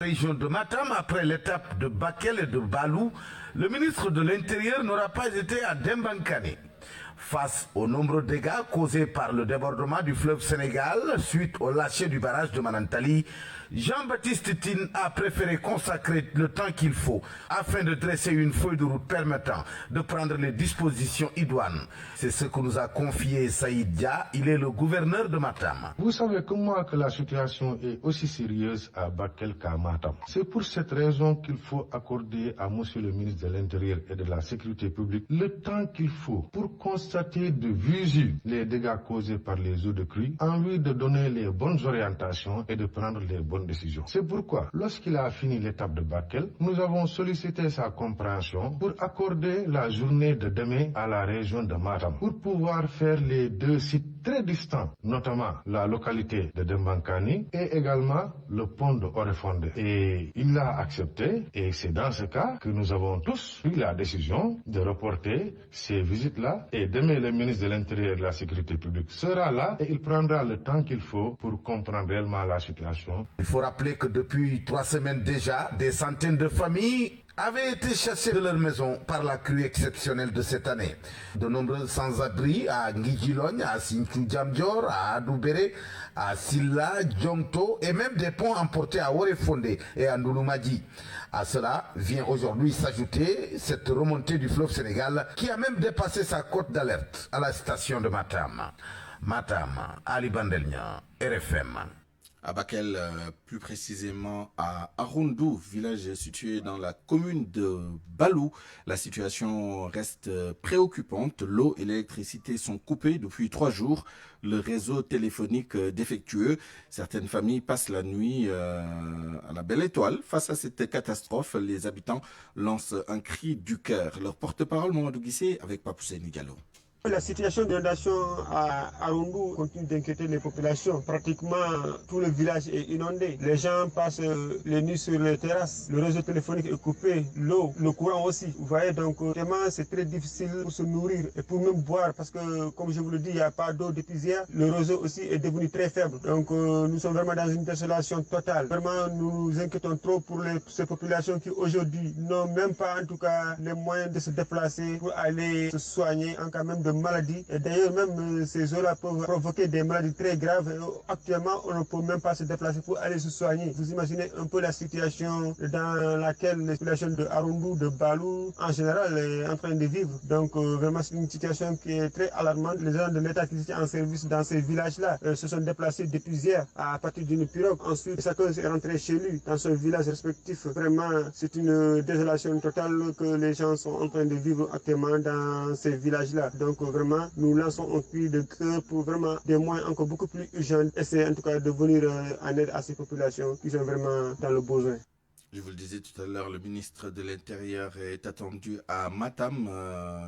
Région de Matam, après l'étape de Bakel et de Balou, le ministre de l'Intérieur n'aura pas été à Dembankane. Face aux nombreux dégâts causés par le débordement du fleuve Sénégal suite au lâcher du barrage de Manantali, Jean-Baptiste Tine a préféré consacrer le temps qu'il faut afin de dresser une feuille de route permettant de prendre les dispositions idoines. C'est ce que nous a confié Saïd Dia, il est le gouverneur de Matam. Vous savez comment que la situation est aussi sérieuse à Bakel qu'à Matam. C'est pour cette raison qu'il faut accorder à monsieur le ministre de l'Intérieur et de la Sécurité publique le temps qu'il faut pour constater de visu les dégâts causés par les eaux de crue en vue de donner les bonnes orientations et de prendre les bonnes décisions. C'est pourquoi, lorsqu'il a fini l'étape de Bakel, nous avons sollicité sa compréhension pour accorder la journée de demain à la région de Matam pour pouvoir faire les deux sites très distants, notamment la localité de Dembankane et également le pont de Oréfondé. Et il l'a accepté et c'est dans ce cas que nous avons tous pris la décision de reporter ces visites-là. Et demain, le ministre de l'Intérieur et de la Sécurité publique sera là et il prendra le temps qu'il faut pour comprendre réellement la situation. Il faut rappeler que depuis 3 semaines déjà, des centaines de familles avaient été chassées de leur maison par la crue exceptionnelle de cette année. De nombreux sans-abri à Ngidjilogne, à Sinthiou Djamdior, à Adoubéré, à Silla, Djongto et même des ponts emportés à Oréfondé et à Ndouloumadi. À cela vient aujourd'hui s'ajouter cette remontée du fleuve Sénégal qui a même dépassé sa cote d'alerte à la station de Matam. Matam, Ali Bandelnia, RFM. À Bakel, plus précisément à Arundou, village situé dans la commune de Balou. La situation reste préoccupante. L'eau et l'électricité sont coupées depuis 3 jours. Le réseau téléphonique défectueux. Certaines familles passent la nuit à la belle étoile. Face à cette catastrophe, les habitants lancent un cri du cœur. Leur porte-parole, Mamadou Guissé, avec Papoussé Nigalo. La situation d'inondation à Arundou continue d'inquiéter les populations. Pratiquement tout le village est inondé. Les gens passent les nuits sur les terrasses. Le réseau téléphonique est coupé, l'eau, le courant aussi. Vous voyez, donc vraiment c'est très difficile pour se nourrir et pour même boire parce que, comme je vous le dis, il n'y a pas d'eau depuis hier. Le réseau aussi est devenu très faible. Donc nous sommes vraiment dans une désolation totale. Vraiment, nous nous inquiétons trop pour ces populations qui aujourd'hui n'ont même pas en tout cas les moyens de se déplacer pour aller se soigner en cas même de maladies. Et d'ailleurs, même ces eaux-là peuvent provoquer des maladies très graves. Et actuellement, on ne peut même pas se déplacer pour aller se soigner. Vous imaginez un peu la situation dans laquelle la population de Arundou, de Balou, en général, est en train de vivre. Donc, vraiment, c'est une situation qui est très alarmante. Les gens de l'État qui étaient en service dans ces villages-là se sont déplacés depuis hier à partir d'une pirogue. Ensuite, chacun est rentré chez lui, dans son village respectif. Vraiment, c'est une désolation totale que les gens sont en train de vivre actuellement dans ces villages-là. Donc, vraiment, nous lançons un cri de cœur pour vraiment des moyens encore beaucoup plus urgents. Essayer en tout cas de venir en aide à ces populations qui sont vraiment dans le besoin. Je vous le disais tout à l'heure, le ministre de l'Intérieur est attendu à Matam.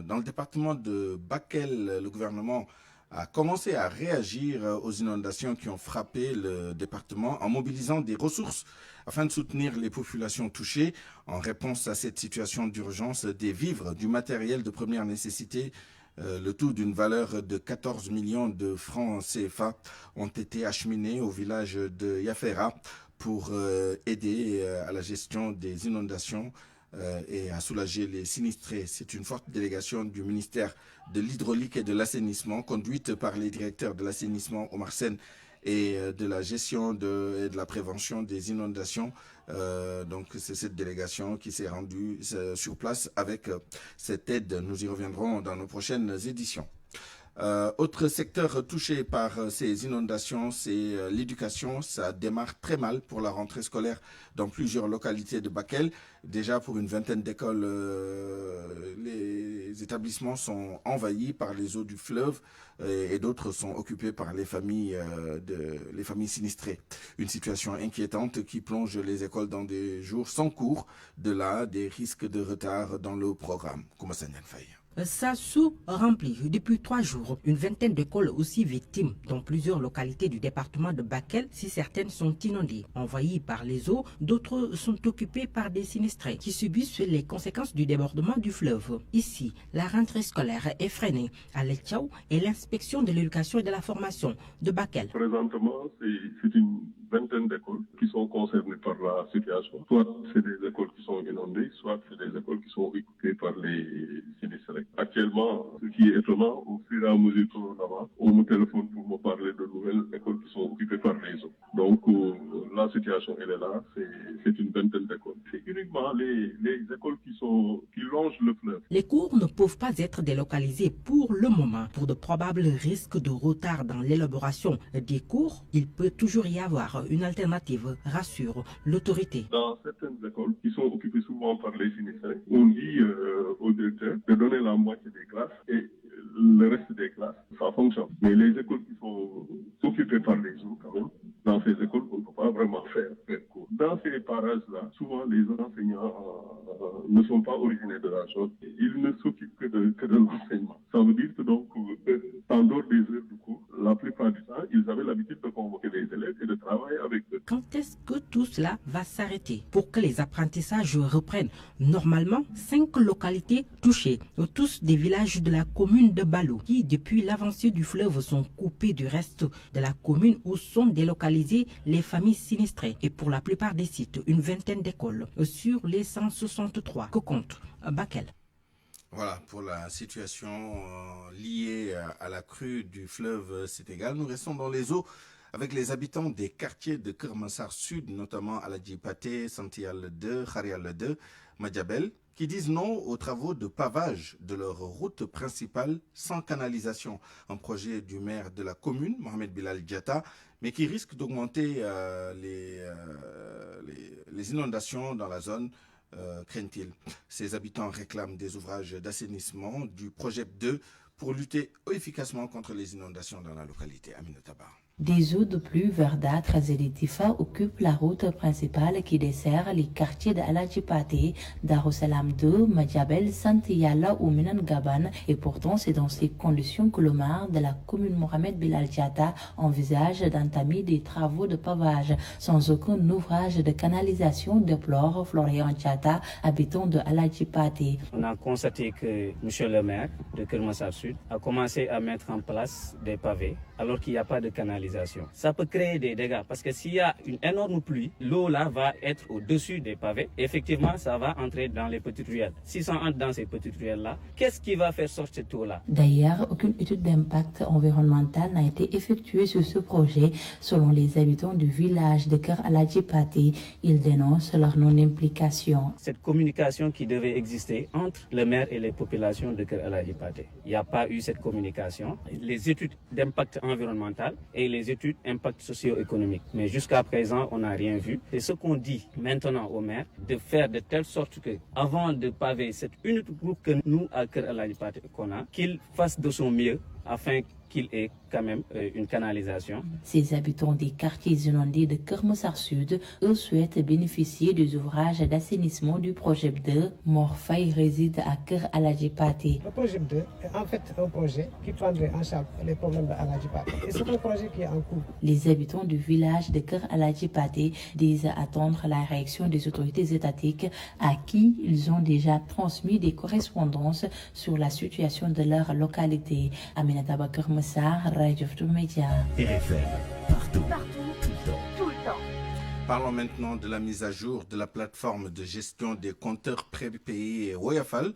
Dans le département de Bakel, le gouvernement a commencé à réagir aux inondations qui ont frappé le département en mobilisant des ressources afin de soutenir les populations touchées. En réponse à cette situation d'urgence, des vivres, du matériel de première nécessité, le tout d'une valeur de 14 millions de francs CFA ont été acheminés au village de Yafera pour aider à la gestion des inondations et à soulager les sinistrés. C'est une forte délégation du ministère de l'Hydraulique et de l'Assainissement, conduite par les directeurs de l'assainissement Omar Sen et de la gestion et de la prévention des inondations. Donc c'est cette délégation qui s'est rendue sur place avec cette aide. Nous y reviendrons dans nos prochaines éditions. Autre secteur touché par ces inondations, c'est l'éducation. Ça démarre très mal pour la rentrée scolaire dans plusieurs localités de Bakel. Déjà pour une vingtaine d'écoles, les établissements sont envahis par les eaux du fleuve et d'autres sont occupés par les familles sinistrées. Une situation inquiétante qui plonge les écoles dans des jours sans cours, de là des risques de retard dans le programme. Koumassanyan Faye. Ça sous-rempli depuis 3 jours. Une vingtaine d'écoles aussi victimes dans plusieurs localités du département de Bakel. Si certaines sont inondées, envahies par les eaux, d'autres sont occupées par des sinistrés qui subissent les conséquences du débordement du fleuve. Ici, la rentrée scolaire est freinée à l'Etchaou et l'inspection de l'éducation et de la formation de Bakel. Présentement, c'est une vingtaine d'écoles qui sont concernées par la situation. Soit c'est des écoles qui sont inondées, soit c'est des écoles qui sont occupées par les sinistrés. Actuellement, ce qui est étonnant, au fur et à mesure que l'on avance, on me téléphone pour me parler de nouvelles écoles qui sont occupées par les eaux. Donc la situation, elle est là, c'est une vingtaine d'écoles. C'est uniquement les écoles qui longent le fleuve. Les cours ne peuvent pas être délocalisés pour le moment. Pour de probables risques de retard dans l'élaboration des cours, il peut toujours y avoir une alternative, rassure l'autorité. Dans certaines écoles qui sont occupées souvent par les sinistrés, on dit au directeur de donner la moitié des classes et le reste des classes, ça fonctionne. Mais les écoles qui sont occupées par les eaux, quand même, dans ces écoles, on ne peut pas vraiment faire cours. Dans ces parages-là, souvent les enseignants ne sont pas originaires de la chose. Ils ne s'occupent que de l'enseignement. Ça veut dire que donc, en dehors des heures du cours, la plupart du temps, ils avaient l'habitude de convoquer les élèves et de travailler avec eux. Quand est-ce que tout cela va s'arrêter? Pour que les apprentissages reprennent normalement, 5 localités touchées, tous des villages de la commune de Balou, qui depuis l'avancée du fleuve sont coupés du reste de la commune où sont délocalisées les familles sinistrées. Et pour la plupart des sites, une vingtaine d'écoles sur les 163 que compte Bakel. Voilà pour la situation liée à la crue du fleuve Sénégal. Nous restons dans les eaux avec les habitants des quartiers de Keur Massar Sud, notamment Aladji Paté, Santiyal 2, Kharial 2, Madjabel, qui disent non aux travaux de pavage de leur route principale sans canalisation. Un projet du maire de la commune, Mohamed Bilal Diatta, mais qui risque d'augmenter les inondations dans la zone, craignent-ils. Ces habitants réclament des ouvrages d'assainissement du projet 2 pour lutter efficacement contre les inondations dans la localité. Aminata Ba. Des eaux de pluie verdâtres et des tifas occupent la route principale qui dessert les quartiers de Aladji Paté, Darussalam 2, Madjabel, Santiyala ou Minan Gaban. Et pourtant, c'est dans ces conditions que le maire de la commune Mohamed Bilal Diatta envisage d'entamer des travaux de pavage sans aucun ouvrage de canalisation, déplore Florian Diatta, habitant de Aladji Paté. On a constaté que M. le maire de Keur Massar Sud a commencé à mettre en place des pavés alors qu'il n'y a pas de canalisation. Ça peut créer des dégâts parce que s'il y a une énorme pluie, l'eau là va être au-dessus des pavés. Effectivement, ça va entrer dans les petites ruelles. Si ça entre dans ces petites ruelles-là, qu'est-ce qui va faire sortir cette eau-là? D'ailleurs, aucune étude d'impact environnemental n'a été effectuée sur ce projet. Selon les habitants du village de Keur Aladji Paté, ils dénoncent leur non-implication. Cette communication qui devait exister entre le maire et les populations de Keur Aladji Paté, il n'y a pas eu cette communication. Les études d'impact environnemental et les études impact socio-économique. Mais jusqu'à présent, on n'a rien vu. C'est ce qu'on dit maintenant au maire, de faire de telle sorte que, avant de paver cette unique route que nous, à Keur Aladji Paté, qu'on a, qu'il fasse de son mieux afin qu'il ait quand même une canalisation. Ces habitants des quartiers inondés de Keur Massar Sud, eux, souhaitent bénéficier des ouvrages d'assainissement du projet 2. Mor Faye réside à Keur Aladji Paté. Le projet 2 est en fait un projet qui prendrait en charge les problèmes de Aladji Paté. Et c'est un projet qui est en cours. Les habitants du village de Keur Aladji Paté disent attendre la réaction des autorités étatiques à qui ils ont déjà transmis des correspondances sur la situation de leur localité. Aminata Ba, Keur Massar, Radio Futurs Médias. RFM, partout, tout le temps. Parlons maintenant de la mise à jour de la plateforme de gestion des compteurs prépayés Woyofal.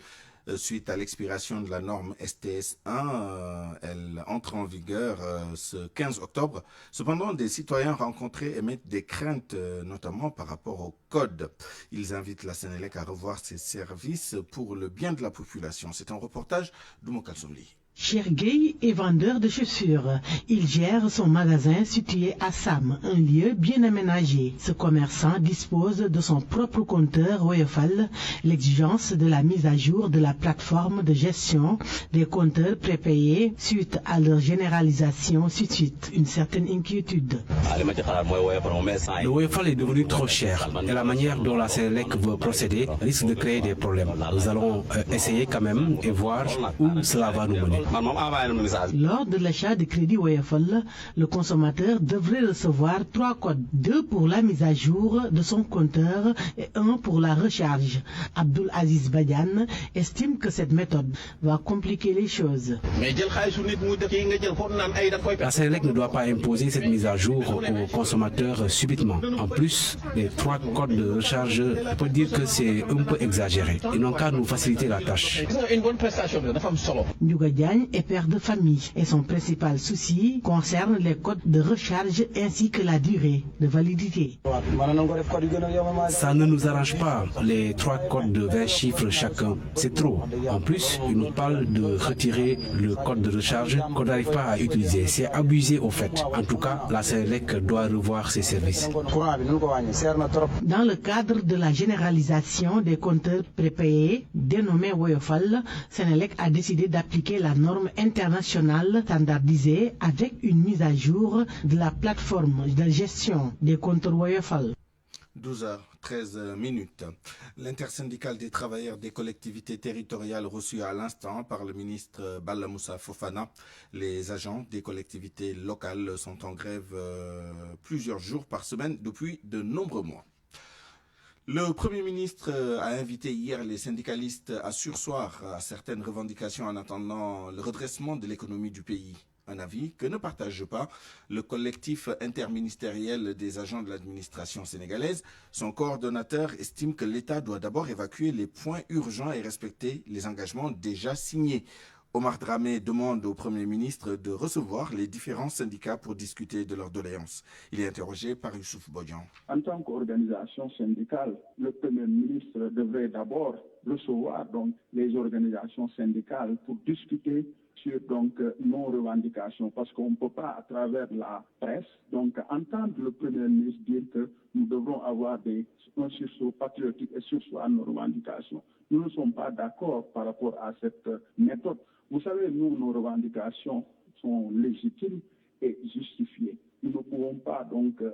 Suite à l'expiration de la norme STS1, elle entre en vigueur ce 15 octobre. Cependant, des citoyens rencontrés émettent des craintes, notamment par rapport au code. Ils invitent la Sénélec à revoir ses services pour le bien de la population. C'est un reportage d'Oumo Kalsoumli. Chergey est vendeur de chaussures. Il gère son magasin situé à Sam, un lieu bien aménagé. Ce commerçant dispose de son propre compteur Woyofal. L'exigence de la mise à jour de la plateforme de gestion des compteurs prépayés suite à leur généralisation suscite une certaine inquiétude. Le Woyofal est devenu trop cher et la manière dont la Sénélec veut procéder risque de créer des problèmes. Nous allons essayer quand même et voir où cela va nous mener. Lors de l'achat de crédit Woyofal, le consommateur devrait recevoir 3 codes, 2 pour la mise à jour de son compteur et 1 pour la recharge. Abdul Aziz Badian estime que cette méthode va compliquer les choses. La Sénélec ne doit pas imposer cette mise à jour aux consommateurs subitement. En plus, les 3 codes de recharge, on peut dire que c'est un peu exagéré. Ils n'ont qu'à nous faciliter la tâche. Ndiouga Diagne est père de famille et son principal souci concerne les codes de recharge ainsi que la durée de validité. Ça ne nous arrange pas, les 3 codes de 20 chiffres chacun. C'est trop. En plus, ils nous parlent de retirer le code de recharge qu'on n'arrive pas à utiliser. C'est abusé au fait. En tout cas, la Sénélec doit revoir ses services. Dans le cadre de la généralisation des compteurs prépayés, dénommé Woyofal, Sénélec a décidé d'appliquer la norme internationale standardisée avec une mise à jour de la plateforme de gestion des compteurs Woyofal. 12h13. L'intersyndicale des travailleurs des collectivités territoriales reçue à l'instant par le ministre Balla Moussa Fofana. Les agents des collectivités locales sont en grève plusieurs jours par semaine depuis de nombreux mois. Le Premier ministre a invité hier les syndicalistes à surseoir à certaines revendications en attendant le redressement de l'économie du pays. Un avis que ne partage pas le collectif interministériel des agents de l'administration sénégalaise. Son coordonnateur estime que l'État doit d'abord évacuer les points urgents et respecter les engagements déjà signés. Omar Dramé demande au Premier ministre de recevoir les différents syndicats pour discuter de leurs doléances. Il est interrogé par Youssouf Bodian. En tant qu'organisation syndicale, le Premier ministre devrait d'abord recevoir les organisations syndicales pour discuter sur nos revendications, parce qu'on ne peut pas à travers la presse entendre le Premier ministre dire que nous devrons avoir un sursaut patriotique et sursaut à nos revendications. Nous ne sommes pas d'accord par rapport à cette méthode. Vous savez, nous, nos revendications sont légitimes et justifiées. Nous ne pouvons pas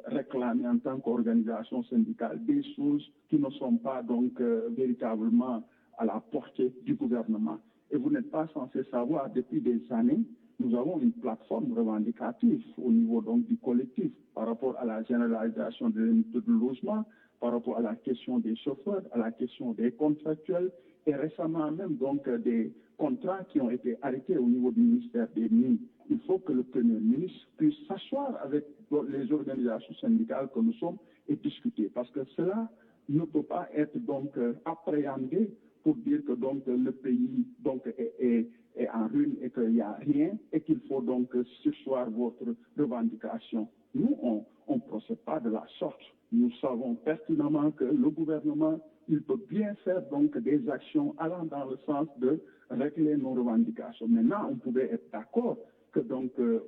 réclamer en tant qu'organisation syndicale des choses qui ne sont pas véritablement à la portée du gouvernement. Et vous n'êtes pas censé savoir, depuis des années, nous avons une plateforme revendicative au niveau du collectif par rapport à la généralisation de l'unité de logement, par rapport à la question des chauffeurs, à la question des contractuels et récemment même des contrats qui ont été arrêtés au niveau du ministère des Mines. Il faut que le Premier ministre puisse s'asseoir avec les organisations syndicales que nous sommes et discuter, parce que cela ne peut pas être appréhendé pour dire que le pays est en ruine et qu'il n'y a rien et qu'il faut surseoir votre revendication. Nous, on ne procède pas de la sorte. Nous savons pertinemment que le gouvernement, il peut bien faire des actions allant dans le sens de régler nos revendications. Maintenant, on pouvait être d'accord que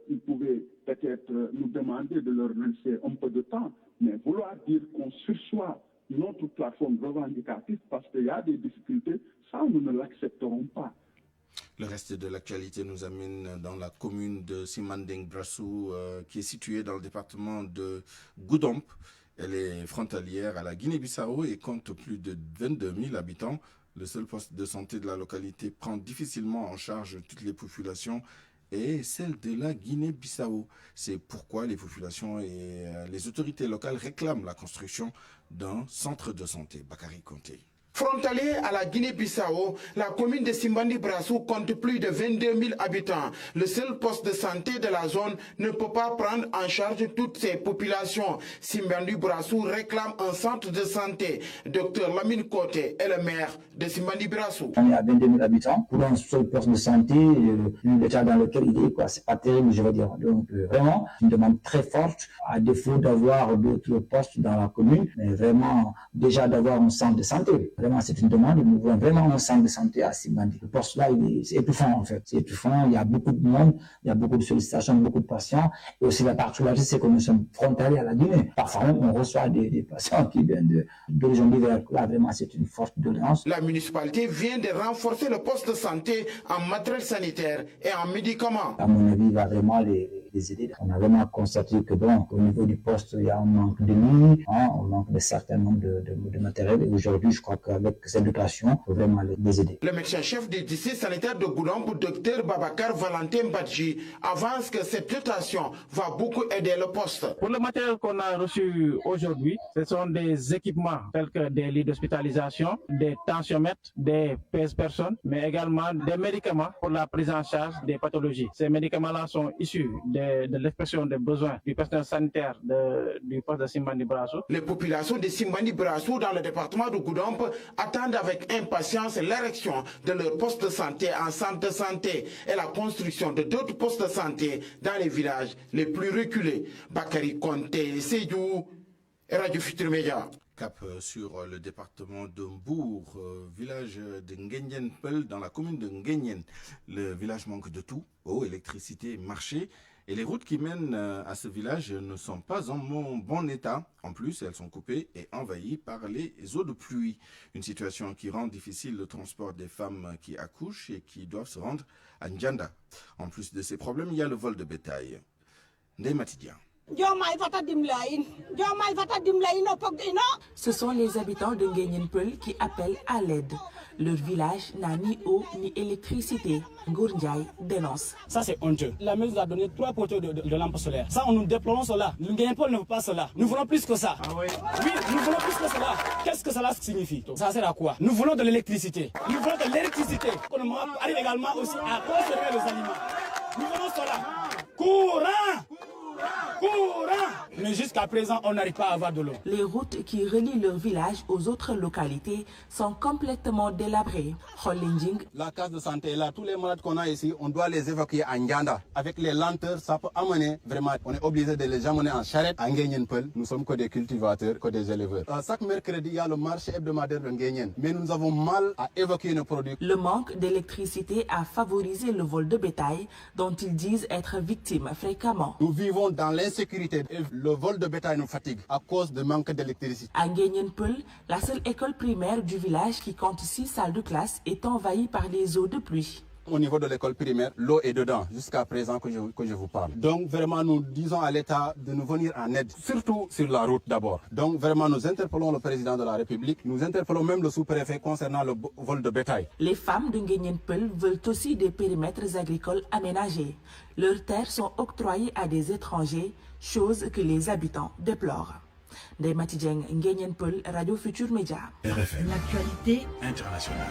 il pouvait peut-être nous demander de leur laisser un peu de temps, mais vouloir dire qu'on sursoit notre plateforme revendicative parce qu'il y a des difficultés, ça nous ne l'accepterons pas. Le reste de l'actualité nous amène dans la commune de Simanding Brassou qui est située dans le département de Goudomp. Elle est frontalière à la Guinée-Bissau et compte plus de 22 000 habitants. Le seul poste de santé de la localité prend difficilement en charge toutes les populations et celle de la Guinée-Bissau. C'est pourquoi les populations et les autorités locales réclament la construction d'un centre de santé. Bakary Conté. Frontalier à la Guinée-Bissau, la commune de Simbandi Brassou compte plus de 22 000 habitants. Le seul poste de santé de la zone ne peut pas prendre en charge toutes ces populations. Simbandi Brassou réclame un centre de santé. Dr Lamine Koté est le maire de Simbandi Brassou. On est à 22 000 habitants. Pour un seul poste de santé, l'état dans lequel il est, c'est pas terrible, je veux dire. Donc vraiment, une demande très forte, à défaut d'avoir d'autres postes dans la commune, mais vraiment déjà d'avoir un centre de santé. Vraiment, c'est une demande. Nous voulons vraiment un centre de santé à Simbandi. Le poste là, c'est étouffant en fait. C'est étouffant. Il y a beaucoup de monde, il y a beaucoup de sollicitations, beaucoup de patients. Et aussi la particularité, c'est que nous sommes frontaliers à la Guinée. Parfois même, on reçoit des patients qui viennent d'horizons divers. Là, vraiment, c'est une forte doléance. La municipalité vient de renforcer le poste de santé en matériel sanitaire et en médicaments. À mon avis, il va vraiment les les aider. On a vraiment constaté que bon, au niveau du poste, il y a un manque de lits, on manque de certains nombres de matériel. Et aujourd'hui, je crois qu'avec cette dotation, il faut vraiment les aider. Le médecin-chef du district sanitaire de Goudomp, Dr Babacar Valentin Badji, avance que cette dotation va beaucoup aider le poste. Pour le matériel qu'on a reçu aujourd'hui, ce sont des équipements tels que des lits d'hospitalisation, des tensiomètres, des pèse-personnes, mais également des médicaments pour la prise en charge des pathologies. Ces médicaments-là sont issus de l'expression des besoins du personnel sanitaire du poste de Simbandi Brassou. Les populations de Simbandi Brassou dans le département de Goudomp attendent avec impatience l'érection de leur poste de santé en centre de santé et la construction de d'autres postes de santé dans les villages les plus reculés. Bakary Konté, Sédhiou, Radio Futur Média. Cap sur le département de Mbour, village de Nguyen Peul, dans la commune de Nguyen. Le village manque de tout, eau, électricité, marché. Et les routes qui mènent à ce village ne sont pas en bon état. En plus, elles sont coupées et envahies par les eaux de pluie. Une situation qui rend difficile le transport des femmes qui accouchent et qui doivent se rendre à Ndjanda. En plus de ces problèmes, il y a le vol de bétail. Ndeye Matidia. Ce sont les habitants de Nguyen Peul qui appellent à l'aide. Leur village n'a ni eau ni électricité. Ngourndjaï dénonce. Ça c'est honteux. La maison nous a donné 3 poteaux de lampes solaires. Ça on nous déplorons cela. Le Nguyen Peul ne veut pas cela. Nous voulons plus que ça. Ah oui. Oui, nous voulons plus que cela. Qu'est-ce que cela signifie? Ça sert à quoi? Nous voulons de l'électricité. Nous voulons de l'électricité. On arrive également aussi à conserver les aliments. Nous voulons cela. Courant! Mais jusqu'à présent, on n'arrive pas à avoir de l'eau. Les routes qui relient leur village aux autres localités sont complètement délabrées. La case de santé est là. Tous les malades qu'on a ici, on doit les évacuer à Ndjanda. Avec les lenteurs, ça peut amener vraiment. On est obligé de les amener en charrette à Nguyen Peul. Nous sommes que des cultivateurs, que des éleveurs. Chaque mercredi, il y a le marché hebdomadaire de Nguyen. Mais nous avons mal à évacuer nos produits. Le manque d'électricité a favorisé le vol de bétail dont ils disent être victimes fréquemment. Nous vivons dans l'insécurité. Le vol de bétail nous fatigue à cause de manque d'électricité. À Nguyen Peul, la seule école primaire du village qui compte 6 salles de classe est envahie par les eaux de pluie. Au niveau de l'école primaire, l'eau est dedans, jusqu'à présent que je vous parle. Donc vraiment, nous disons à l'État de nous venir en aide, surtout sur la route d'abord. Donc vraiment, nous interpellons le président de la République, nous interpellons même le sous-préfet concernant le vol de bétail. Les femmes de Nguyen Peul veulent aussi des périmètres agricoles aménagés. Leurs terres sont octroyées à des étrangers, chose que les habitants déplorent. Ndeye Matidieng, Nguyen Peul, Radio Futur Média. RFM. L'actualité internationale.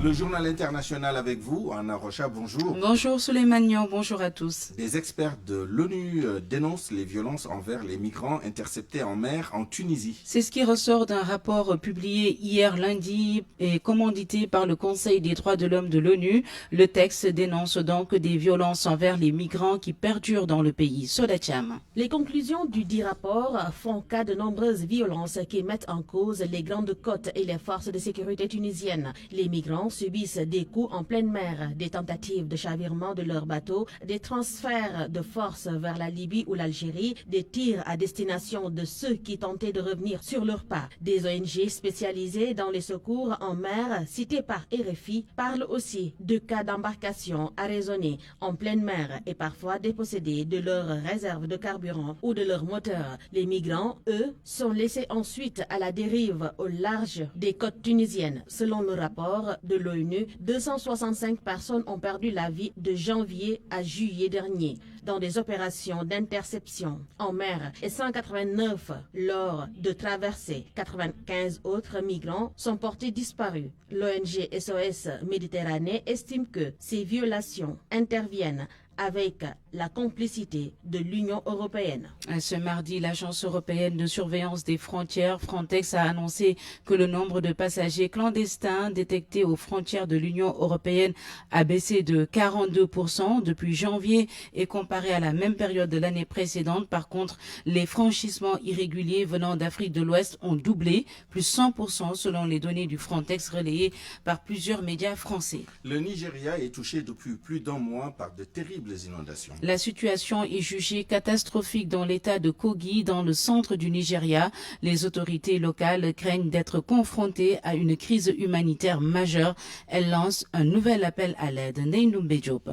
Le journal international avec vous, Anna Rocha, bonjour. Bonjour Souleymane Niang, bonjour à tous. Des experts de l'ONU dénoncent les violences envers les migrants interceptés en mer en Tunisie. C'est ce qui ressort d'un rapport publié hier lundi et commandité par le Conseil des droits de l'homme de l'ONU. Le texte dénonce donc des violences envers les migrants qui perdurent dans le pays. Sodacham. Les conclusions du dit rapport font cas de nombreuses violences qui mettent en cause les grandes côtes et les forces de sécurité tunisiennes. Les migrants subissent des coups en pleine mer, des tentatives de chavirement de leurs bateaux, des transferts de force vers la Libye ou l'Algérie, des tirs à destination de ceux qui tentaient de revenir sur leurs pas. Des ONG spécialisées dans les secours en mer, citées par RFI, parlent aussi de cas d'embarcation arraisonnée en pleine mer et parfois dépossédés de leurs réserves de carburant ou de leurs moteurs. Les migrants, eux, sont laissés ensuite à la dérive au large des côtes tunisiennes. Selon le rapport de l'ONU, 265 personnes ont perdu la vie de janvier à juillet dernier dans des opérations d'interception en mer et 189 lors de traversées. 95 autres migrants sont portés disparus. L'ONG SOS Méditerranée estime que ces violations interviennent avec la complicité de l'Union européenne. Ce mardi, l'Agence européenne de surveillance des frontières, Frontex, a annoncé que le nombre de passagers clandestins détectés aux frontières de l'Union européenne a baissé de 42% depuis janvier et comparé à la même période de l'année précédente. Par contre, les franchissements irréguliers venant d'Afrique de l'Ouest ont doublé, plus 100% selon les données du Frontex relayées par plusieurs médias français. Le Nigeria est touché depuis plus d'un mois par de terribles inondations. La situation est jugée catastrophique dans l'état de Kogi, dans le centre du Nigeria. Les autorités locales craignent d'être confrontées à une crise humanitaire majeure. Elles lancent un nouvel appel à l'aide. Neynoumbe Diop.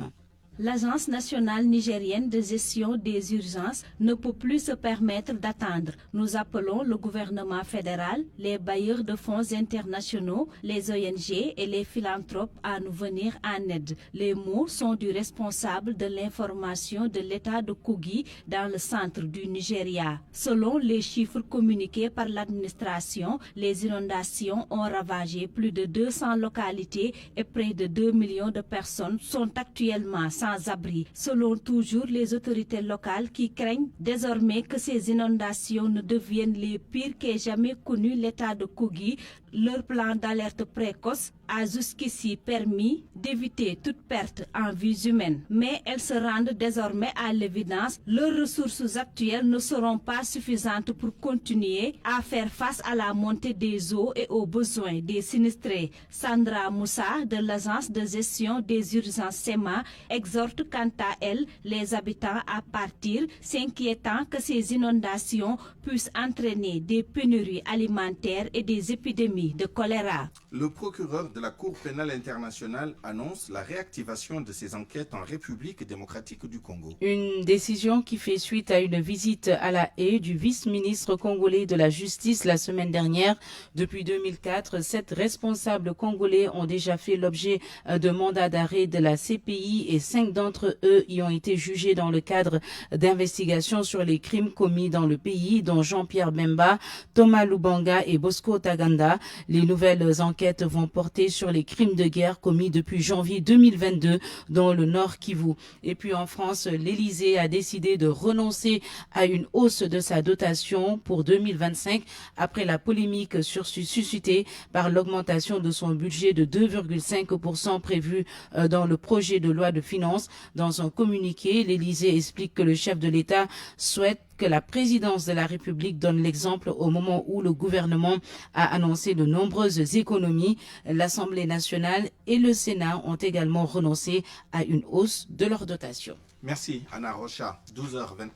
L'Agence nationale nigérienne de gestion des urgences ne peut plus se permettre d'attendre. Nous appelons le gouvernement fédéral, les bailleurs de fonds internationaux, les ONG et les philanthropes à nous venir en aide. Les mots sont du responsable de l'information de l'État de Kogi dans le centre du Nigeria. Selon les chiffres communiqués par l'administration, les inondations ont ravagé plus de 200 localités et près de 2 millions de personnes sont actuellement sans abri. Selon toujours les autorités locales qui craignent désormais que ces inondations ne deviennent les pires qu'ait jamais connu l'État de Kogi, leur plan d'alerte précoce a jusqu'ici permis d'éviter toute perte en vies humaines. Mais elles se rendent désormais à l'évidence, leurs ressources actuelles ne seront pas suffisantes pour continuer à faire face à la montée des eaux et aux besoins des sinistrés. Sandra Moussa de l'Agence de gestion des urgences SEMA exhorte quant à elle les habitants à partir, s'inquiétant que ces inondations puissent entraîner des pénuries alimentaires et des épidémies de choléra. Le procureur de la Cour pénale internationale annonce la réactivation de ses enquêtes en République démocratique du Congo. Une décision qui fait suite à une visite à La Haye du vice-ministre congolais de la Justice la semaine dernière. Depuis 2004, 7 responsables congolais ont déjà fait l'objet de mandats d'arrêt de la CPI et 5 d'entre eux y ont été jugés dans le cadre d'investigations sur les crimes commis dans le pays, dont Jean-Pierre Bemba, Thomas Lubanga et Bosco Taganda. Les nouvelles enquêtes vont porter sur les crimes de guerre commis depuis janvier 2022 dans le Nord Kivu. Et puis en France, l'Élysée a décidé de renoncer à une hausse de sa dotation pour 2025 après la polémique suscitée par l'augmentation de son budget de 2,5% prévu dans le projet de loi de finances. Dans un communiqué, l'Élysée explique que le chef de l'État souhaite que la présidence de la République donne l'exemple au moment où le gouvernement a annoncé de nombreuses économies. L'Assemblée nationale et le Sénat ont également renoncé à une hausse de leur dotation. Merci Anna Rocha, 12h24.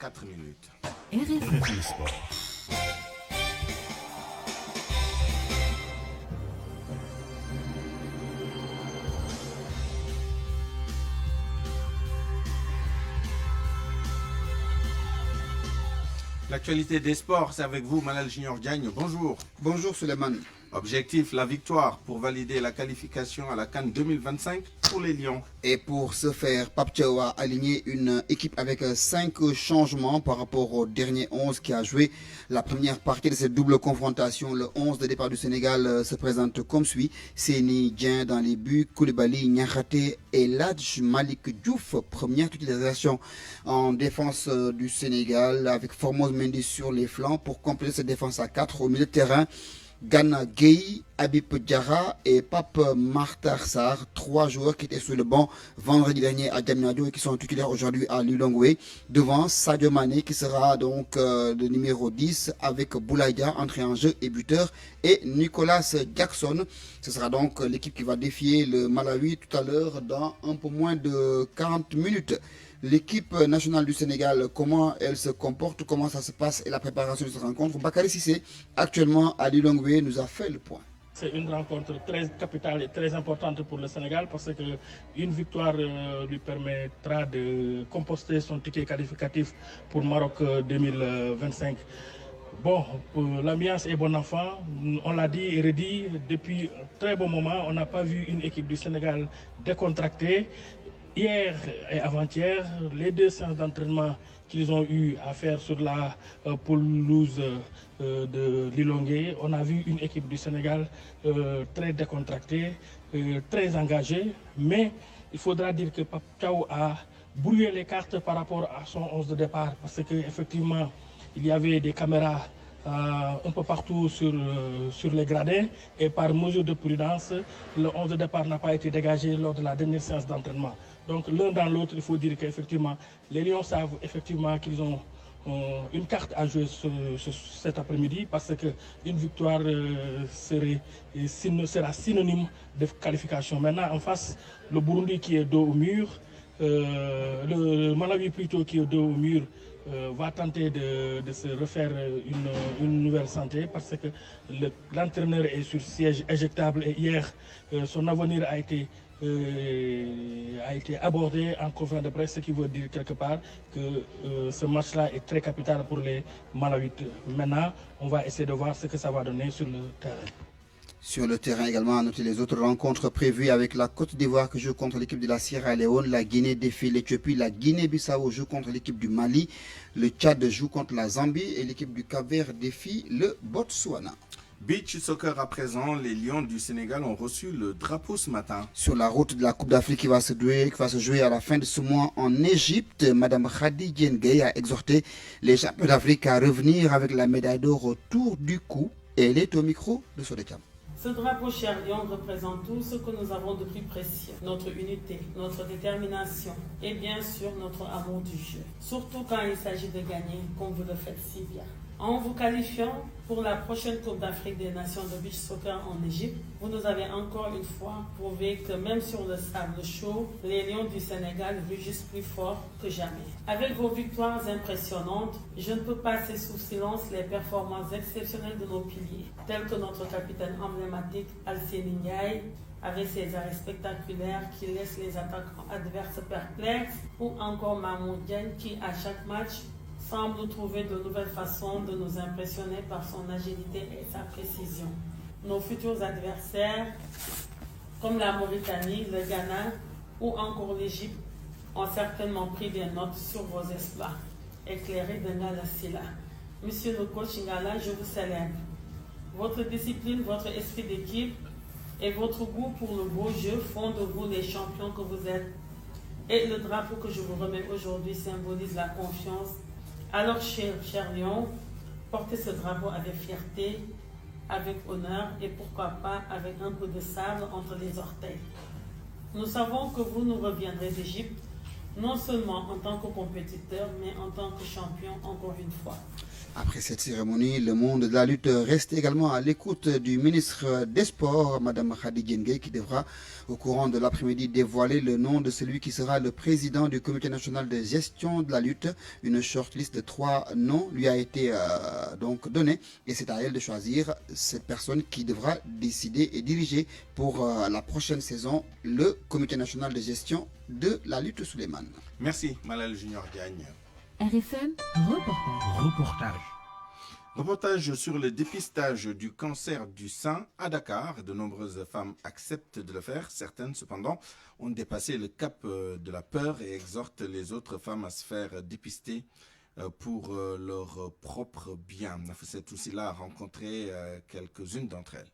RFI Sport. L'actualité des sports, c'est avec vous, Malal Junior Diagne. Bonjour. Bonjour, Suleiman. Objectif, la victoire pour valider la qualification à la CAN 2025 pour les Lions. Et pour ce faire, Pape Thiaw a aligné une équipe avec 5 changements par rapport au dernier 11 qui a joué la première partie de cette double confrontation. Le 11 de départ du Sénégal se présente comme suit. Seni Dieng dans les buts, Koulibaly, Niakhaté et Ladj Malik Diouf. Première utilisation en défense du Sénégal avec Formose Mendy sur les flancs pour compléter cette défense à 4 au milieu de terrain. Gana Gueye, Habib Diarra et Pape Makhtar Sarr, 3 joueurs qui étaient sur le banc vendredi dernier à Diamniadio et qui sont titulaires aujourd'hui à Lilongwe. Devant Sadio Mané qui sera donc le numéro 10 avec Boulaïda, entré en jeu et buteur, et Nicolas Jackson. Ce sera donc l'équipe qui va défier le Malawi tout à l'heure dans un peu moins de 40 minutes. L'équipe nationale du Sénégal, comment elle se comporte, comment ça se passe et la préparation de cette rencontre. Bakary Cissé, actuellement à Lilongwe, nous a fait le point. C'est une rencontre très capitale et très importante pour le Sénégal parce qu'une victoire lui permettra de composter son ticket qualificatif pour Maroc 2025. Bon, l'ambiance est bon enfant, on l'a dit et redit, depuis un très bon moment, on n'a pas vu une équipe du Sénégal décontractée. Hier et avant-hier, les 2 séances d'entraînement qu'ils ont eu à faire sur la pelouse de Lilongwe, on a vu une équipe du Sénégal très décontractée, très engagée, mais il faudra dire que Pape Thiaw a brouillé les cartes par rapport à son 11 de départ, parce qu'effectivement, il y avait des caméras un peu partout sur les gradins et par mesure de prudence, le 11 de départ n'a pas été dégagé lors de la dernière séance d'entraînement. Donc l'un dans l'autre, il faut dire qu'effectivement, les Lions savent effectivement qu'ils ont une carte à jouer cet après-midi parce qu'une victoire sera synonyme de qualification. Maintenant, en face, le Burundi qui est dos au mur, le Malawi plutôt qui est dos au mur, va tenter de se refaire une nouvelle santé parce que l'entraîneur est sur siège éjectable et hier son avenir a été a été abordé en conférence de presse, ce qui veut dire quelque part que ce match-là est très capital pour les Malawites. Maintenant, on va essayer de voir ce que ça va donner sur le terrain. Sur le terrain également, à noter les autres rencontres prévues avec la Côte d'Ivoire qui joue contre l'équipe de la Sierra Leone, la Guinée défie l'Éthiopie, la Guinée-Bissau joue contre l'équipe du Mali, le Tchad joue contre la Zambie et l'équipe du Cap-Vert défie le Botswana. Beach soccer à présent, les Lions du Sénégal ont reçu le drapeau ce matin. Sur la route de la Coupe d'Afrique qui va se jouer à la fin de ce mois en Égypte, Mme Khadi Diengay a exhorté les champions d'Afrique à revenir avec la médaille d'or autour du cou. Et elle est au micro de Sodekam. Ce drapeau cher Lion représente tout ce que nous avons de plus précieux, notre unité, notre détermination et bien sûr notre amour du jeu. Surtout quand il s'agit de gagner comme vous le faites si bien. En vous qualifiant pour la prochaine Coupe d'Afrique des Nations de beach soccer en Égypte, vous nous avez encore une fois prouvé que même sur le sable chaud, les Lions du Sénégal rugissent plus fort que jamais. Avec vos victoires impressionnantes, je ne peux passer sous silence les performances exceptionnelles de nos piliers, tels que notre capitaine emblématique Alseni Ndiaye, avec ses arrêts spectaculaires qui laissent les attaquants adverses perplexes, ou encore Mamoud Diagne qui, à chaque match, semble trouver de nouvelles façons de nous impressionner par son agilité et sa précision. Nos futurs adversaires, comme la Mauritanie, le Ghana ou encore l'Égypte, ont certainement pris des notes sur vos exploits, éclairés de Ngala Silla. Monsieur le coach Ngala, je vous célèbre. Votre discipline, votre esprit d'équipe et votre goût pour le beau jeu font de vous les champions que vous êtes. Et le drapeau que je vous remets aujourd'hui symbolise la confiance. Alors, cher Lion, portez ce drapeau avec fierté, avec honneur et pourquoi pas avec un peu de sable entre les orteils. Nous savons que vous nous reviendrez d'Égypte, non seulement en tant que compétiteur, mais en tant que champion encore une fois. Après cette cérémonie, le monde de la lutte reste également à l'écoute du ministre des Sports, Mme Khadi Diengay, qui devra, au courant de l'après-midi, dévoiler le nom de celui qui sera le président du Comité national de gestion de la lutte. Une shortlist de 3 noms lui a été donc donnée et c'est à elle de choisir cette personne qui devra décider et diriger pour la prochaine saison le Comité national de gestion de la lutte Souleymane. Merci, Malal Junior Diagne. RFM, reportage. Reportage sur le dépistage du cancer du sein à Dakar. De nombreuses femmes acceptent de le faire. Certaines, cependant, ont dépassé le cap de la peur et exhortent les autres femmes à se faire dépister pour leur propre bien. Cette aussi-là a rencontré quelques-unes d'entre elles.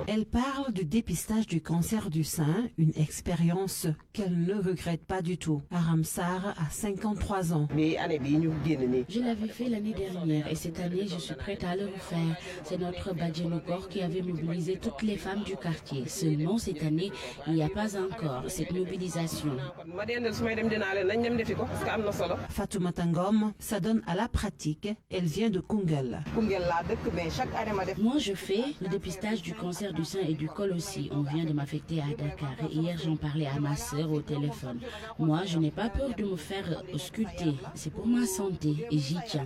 Elle parle du dépistage du cancer du sein, une expérience qu'elle ne regrette pas du tout. Aramsar a 53 ans. Je l'avais fait l'année dernière et cette année je suis prête à le refaire. C'est notre Badjenokor qui avait mobilisé toutes les femmes du quartier. Seulement cette année, il n'y a pas encore cette mobilisation. Fatoumata Ngom s'adonne à la pratique. Elle vient de Koungheul. Moi, je fais le dépistage du cancer du sein et du col aussi. On vient de m'affecter à Dakar et hier, j'en parlais à ma sœur au téléphone. Moi, je n'ai pas peur de me faire ausculter. C'est pour ma santé et j'y tiens.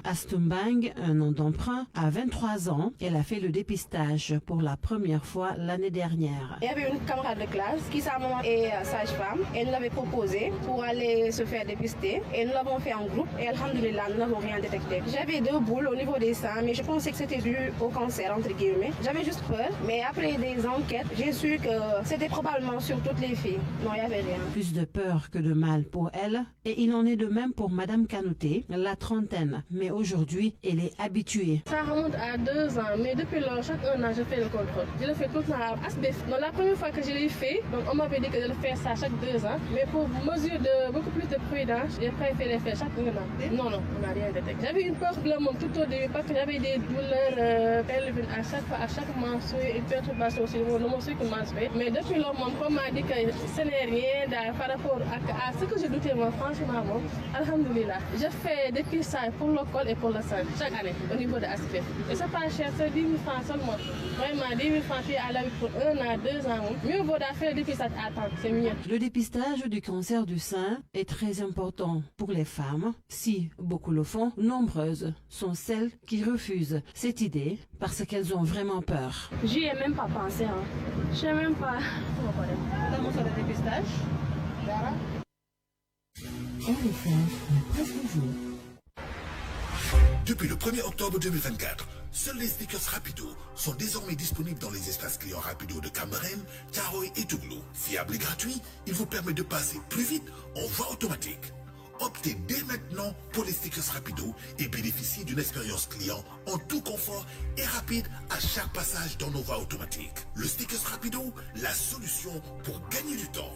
Astumbang, un nom d'emprunt, a 23 ans. Elle a fait le dépistage pour la première fois l'année dernière. Il y avait une camarade de classe qui, sa maman est sage-femme. Elle nous l'avait proposé pour aller se faire dépister. Et nous l'avons fait en groupe. Et alhamdoulilah, nous n'avons rien détecté. J'avais 2 boules au niveau des seins, mais je pensais que c'était dû au cancer, entre guillemets. J'avais juste peur, mais après des enquêtes, j'ai su que c'était probablement sur toutes les filles. Non, il n'y avait rien. Plus de peur que de mal pour elle, et il en est de même pour Madame Kanouté, la trentaine. Mais aujourd'hui, elle est habituée. Ça remonte à 2 ans, mais depuis lors, chaque 1 an, je fais le contrôle. Je le fais tout le temps à Asbef. Donc la première fois que je l'ai fait, donc on m'avait dit que je le fais ça chaque 2 ans, mais pour mesure de beaucoup plus de prudence, j'ai préféré faire chaque 1 an. Non, on n'a rien détecté. J'avais une peur tout au début parce que j'avais des douleurs pelviennes à chaque menstruée, une perturbation sur le cycle menstruel. Mais depuis lors, mon père m'a dit que ce n'est rien par rapport à ce que je doutais, moi, franchement, alhamdoulilah. Je fais des dépistages pour le col et pour le sein chaque année au niveau de ASPEF. Et c'est pas cher, c'est 10 000 francs seulement. Vraiment, 10 000 francs à la vie pour 1 an, 2 ans. Mieux vaut faire le dépistage à temps, c'est mieux. Le dépistage du cancer du sein est très important pour les femmes. Si beaucoup le font, exceptions nombreuses sont celles qui refusent cette idée parce qu'elles ont vraiment peur. J'y ai même pas pensé. Je sais même pas. Estamos sur le dépistage. Depuis le 1er octobre 2024, seuls les stickers Rapido sont désormais disponibles dans les espaces clients Rapido de Cambérène, Thiaroye et Touglou. Fiable et gratuit, il vous permet de passer plus vite en voie automatique. Optez dès maintenant pour les stickers Rapido et bénéficiez d'une expérience client en tout confort et rapide à chaque passage dans nos voies automatiques. Le stickers Rapido, la solution pour gagner du temps.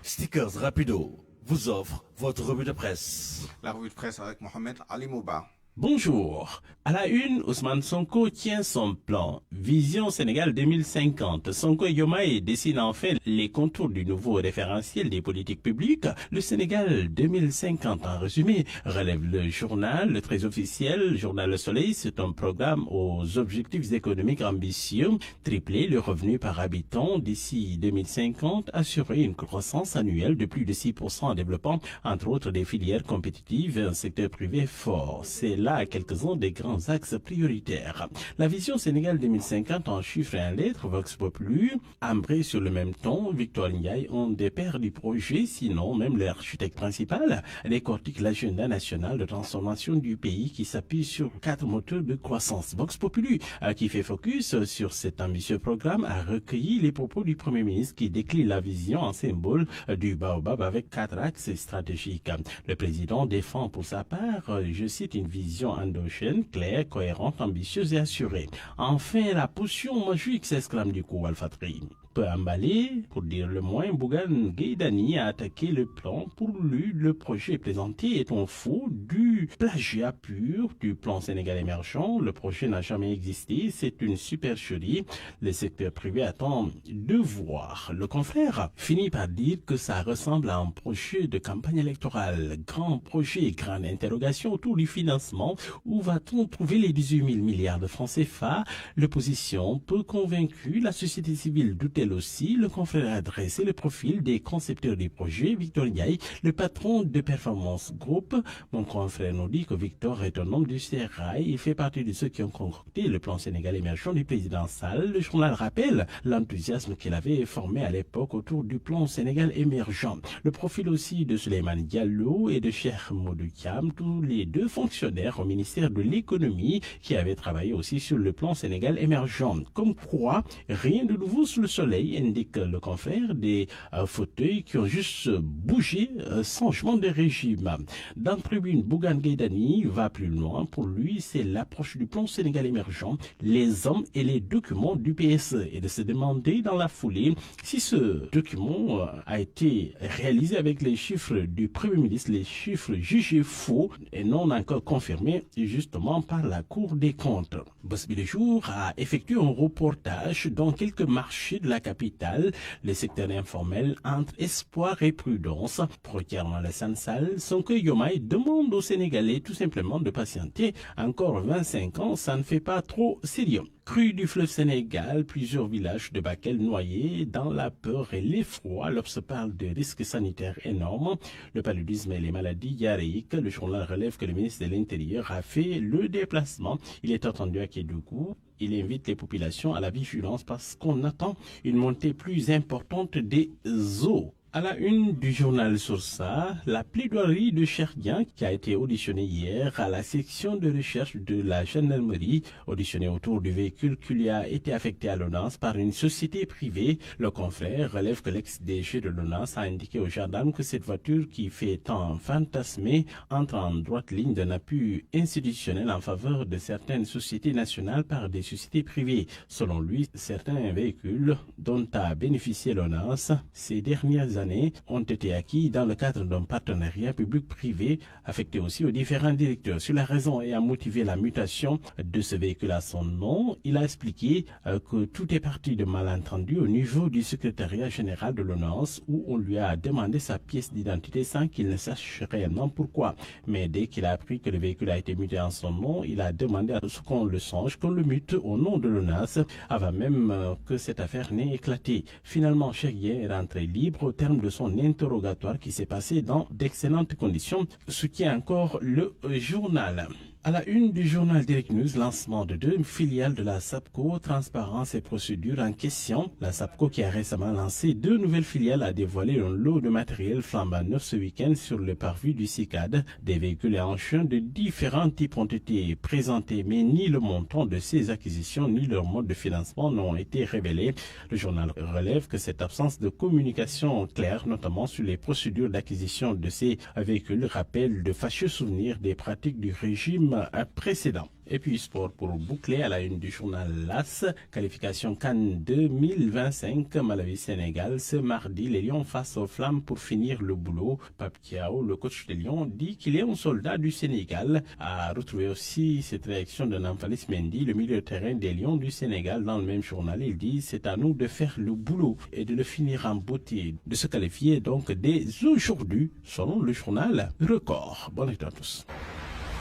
Stickers Rapido vous offre votre revue de presse. La revue de presse avec Mohamed Ali Mouba. Bonjour. À la une, Ousmane Sonko tient son plan. Vision Sénégal 2050. Sonko et Diomaye dessinent enfin les contours du nouveau référentiel des politiques publiques. Le Sénégal 2050, en résumé, relève le journal, le très officiel, journal Le Soleil. C'est un programme aux objectifs économiques ambitieux. Tripler le revenu par habitant d'ici 2050, assurer une croissance annuelle de plus de 6% en développant, entre autres, des filières compétitives et un secteur privé fort. C'est là quelques-uns des grands axes prioritaires. La vision Sénégal 2050 en chiffres et en lettres, Vox Populi, ambré sur le même ton, Victor Ndiaye, un des pères du projet, sinon même l'architecte principal, décortique l'agenda national de transformation du pays qui s'appuie sur 4 moteurs de croissance. Vox Populi, qui fait focus sur cet ambitieux programme, a recueilli les propos du Premier ministre qui décline la vision en symbole du baobab avec 4 axes stratégiques. Le président défend pour sa part, je cite, une vision endogène, claire, cohérente, ambitieuse et assurée. Enfin, la potion magique, s'exclame du coup Al-Fatri. Peu emballé, pour dire le moins, Bougane Gueye Dany a attaqué le plan. Pour lui, le projet présenté est un faux, du plagiat pur du plan Sénégal émergent. Le projet n'a jamais existé, c'est une supercherie. Le secteur privé attend de voir. Le confrère finit par dire que ça ressemble à un projet de campagne électorale. Grand projet, grande interrogation autour du financement. Où va-t-on trouver les 18 000 milliards de francs CFA? L'opposition, peu convaincue, la société civile doutait aussi. Le confrère a dressé le profil des concepteurs du projet. Victor Ndiaye, le patron de Performance Group. Mon confrère nous dit que Victor est un homme du sérail. Il fait partie de ceux qui ont concocté le plan Sénégal émergent du président Sall. Le journal rappelle l'enthousiasme qu'il avait formé à l'époque autour du plan Sénégal émergent. Le profil aussi de Souleymane Diallo et de Cheikh Modou Thiam, tous les deux fonctionnaires au ministère de l'économie qui avaient travaillé aussi sur le plan Sénégal émergent. Comme quoi, rien de nouveau sous le soleil, indique le confrère, des fauteuils qui ont juste bougé, changement de régime. Dans Tribune, Bougane Gueye Dany va plus loin. Pour lui, c'est l'approche du plan Sénégal émergent, les hommes et les documents du PSE, et de se demander dans la foulée si ce document a été réalisé avec les chiffres du Premier ministre, les chiffres jugés faux et non encore confirmés justement par la Cour des comptes. Boss Bi Le Jour a effectué un reportage dans quelques marchés de la capitale. Le secteur informel entre espoir et prudence. Procurement la Sansal, Sonko et Diomaye demande aux Sénégalais tout simplement de patienter. Encore 25 ans, ça ne fait pas trop sérieux. Crue du fleuve Sénégal, plusieurs villages de Bakel noyés dans la peur et l'effroi. L'Obs parle de risques sanitaires énormes. Le paludisme et les maladies diarrhéiques. Le journal relève que le ministre de l'Intérieur a fait le déplacement. Il est attendu à Kédougou. Il invite les populations à la vigilance parce qu'on attend une montée plus importante des eaux. À la une du journal Sourça, la plaidoirie de Cherguien qui a été auditionné hier à la section de recherche de la gendarmerie, auditionné autour du véhicule qui lui a été affecté à l'ONAS par une société privée. Le confrère relève que l'ex-DG de l'ONAS a indiqué aux gendarmes que cette voiture qui fait tant fantasmer entre en droite ligne d'un appui institutionnel en faveur de certaines sociétés nationales par des sociétés privées. Selon lui, certains véhicules dont a bénéficié l'ONAS ces dernières années ont été acquis dans le cadre d'un partenariat public-privé affecté aussi aux différents directeurs. Sur la raison et à motiver la mutation de ce véhicule à son nom, il a expliqué que tout est parti de malentendus au niveau du secrétariat général de l'ONAS où on lui a demandé sa pièce d'identité sans qu'il ne sache réellement pourquoi. Mais dès qu'il a appris que le véhicule a été muté en son nom, il a demandé à ce qu'on le songe, qu'on le mute au nom de l'ONAS avant même que cette affaire n'ait éclaté. Finalement, Cherguien est rentré libre au terme terme de son interrogatoire qui s'est passé dans d'excellentes conditions, soutient encore le journal. À la une du journal Direct News, lancement de 2 filiales de la SAPCO, transparence et procédures en question. La SAPCO, qui a récemment lancé 2 nouvelles filiales, a dévoilé un lot de matériel flambant neuf ce week-end sur le parvis du CICAD. Des véhicules et engins de différents types ont été présentés, mais ni le montant de ces acquisitions ni leur mode de financement n'ont été révélés. Le journal relève que cette absence de communication claire, notamment sur les procédures d'acquisition de ces véhicules, rappelle de fâcheux souvenirs des pratiques du régime précédent. Et puis sport pour boucler à la une du journal LAS, qualification CAN 2025, Malawi-Sénégal. Ce mardi, les Lions face aux Flammes pour finir le boulot. Pape Thiaw, le coach des Lions, dit qu'il est un soldat du Sénégal. A retrouvé aussi cette réaction de Namphalis Mendy, le milieu de terrain des Lions du Sénégal. Dans le même journal, il dit c'est à nous de faire le boulot et de le finir en beauté, de se qualifier donc dès aujourd'hui, selon le journal Record. Bonne nuit à tous.